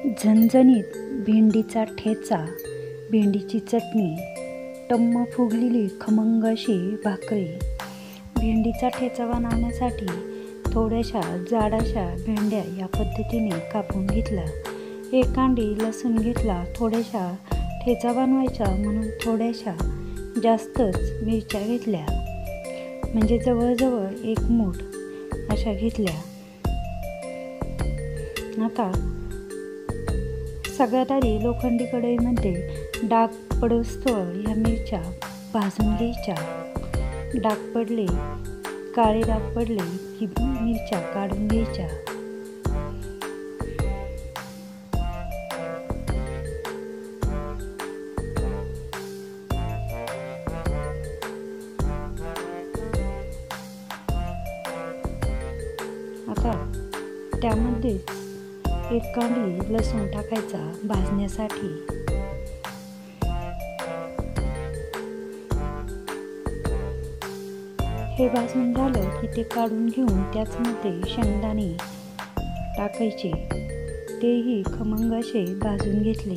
झणझणीत भेंडीचा ठेचा, भेंडीची चटणी, टम्म फुगलेली खमंग अशी भाकरी. भेंडीचा ठेचा बनवण्यासाठी थोड्याशा जाड अशा भेंड्या या पद्धतीने कापून घेतला. एक कांडी लसूण घेतला. थोड्याशा ठेचा बनवायचा म्हणून थोड्याशा जास्तच मिरच्या घेतल्या, म्हणजे जवळजवळ एक मूठ अशा घेतल्या. आता सगळ्यात आधी लोखंडी कढईमध्ये डाग पडोस्तोवर ह्या मिरच्या भाजून घ्यायच्या. डाग पडले, काळे डाग पडले की मिरच्या काढून घ्यायच्या. आता त्यामध्येच एक कांडी लसूण टाकायचा भाजण्यासाठी. हे भाजून झालं की ते काढून घेऊन त्याचमध्ये शेंगदाणे टाकायचे. तेही खमंग असे भाजून घेतले.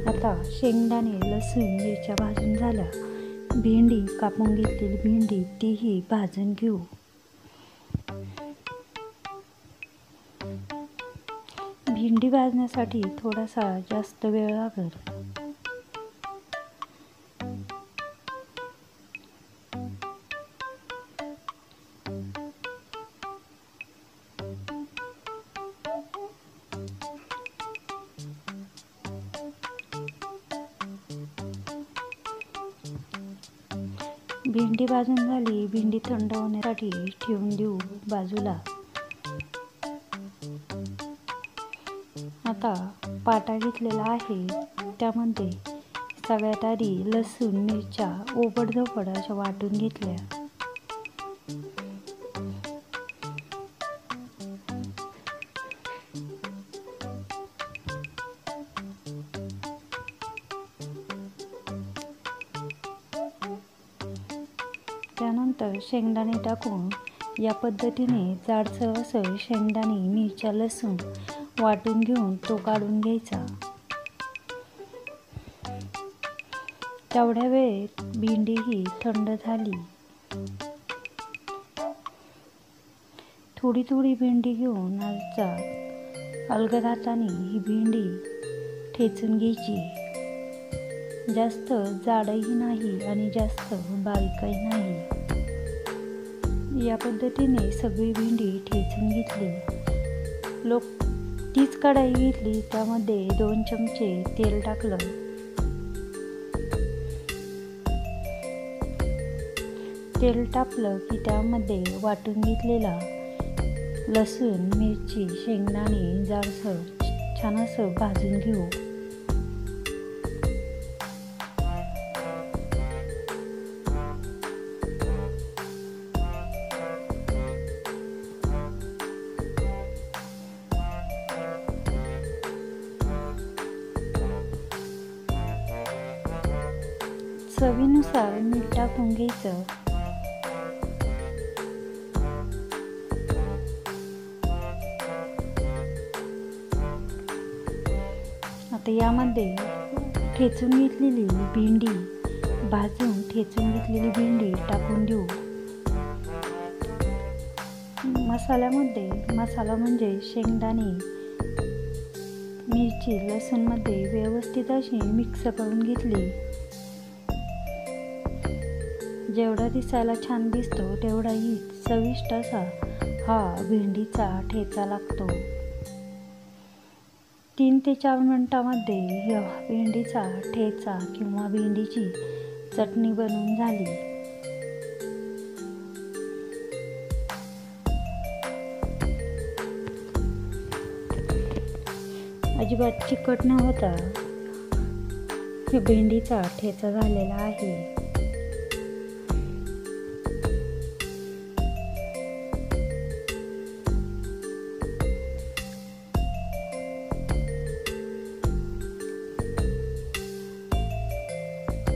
आता शेंगदाणे, लसूण, मिरच्या भाजून झाल्या. भेंडी कापून घेतलेली भेंडी तीही भाजून घेऊ. भेंडी भाजण्यासाठी थोडासा जास्त वेळ लागेल. भेंडी भाजून झाली. भेंडी थंड होण्यासाठी ठेवून देऊ बाजूला. आता पाटा घेतलेला आहे. त्यामध्ये सगळ्यात आधी लसूण, मिरच्या ओबडधोबड अशा वाटून घेतल्या. त्यानंतर शेंगदाणे टाकून या पद्धतीने जाडसर असं शेंगदाणे, मिरच्या, लसूण वाटून घेऊन तो काढून घ्यायचा. तेवढ्या वेळेत भेंडी ही थंड झाली. थोडी थोडी भेंडी घेऊन अलगद हाताने ही भेंडी ठेचून घ्यायची. जास्त जाडही नाही आणि जास्त बारीकही नाही. या पद्धतीने सगळी भेंडी ठेचून घेतली. तीच कढई घेतली. त्यामध्ये 2 चमचे तेल टाकलं. तेल टाकलं की त्यामध्ये वाटून घेतलेला लसूण, मिरची, शेंगदाणे जाडसर छान असं भाजून घेऊ. चवीनुसार मीठ टाकून घ्यायचं. आता यामध्ये ठेचून घेतलेली भेंडी, भाजून ठेचून घेतलेली भेंडी टाकून देऊ. मसाल्यामध्ये मसाला म्हणजे शेंगदाणे, मिरची, लसूणमध्ये व्यवस्थित अशी मिक्स करून घेतली. जेवढा दिसायला छान दिसतो तेवढाही चविष्ट असा हा भेंडीचा ठेचा लागतो. 3 ते 4 मिनिटांमध्ये या भेंडीचा ठेचा किंवा भेंडीची चटणी बनवून झाली. अजिबात चिकट न होता भेंडीचा ठेचा झालेला आहे.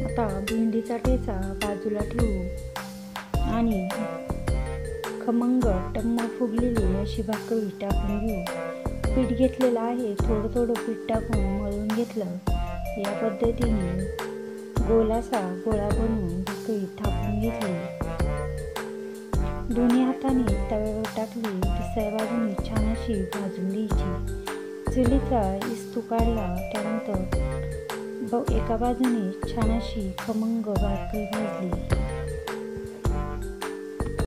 आता भेंडीचा ठेचा बाजूला ठेवू. आणि खमंग टम्म फुगलेली अशी भाकरी टाकून घेऊ. पीठ घेतलेलं आहे, थोडं थोडं पीठ टाकून मळून घेतलं. या पद्धतीने गोलासा गोळा बनवून भाकरी थापून घेतली. दोन्ही हाताने तव्यावर टाकली. दुसऱ्या बाजूने छान अशी भाजून घ्यायची. चुलीचा इस्तू काढला. त्यानंतर एका बाजूने छान अशी खमंग भाकरी भाजली.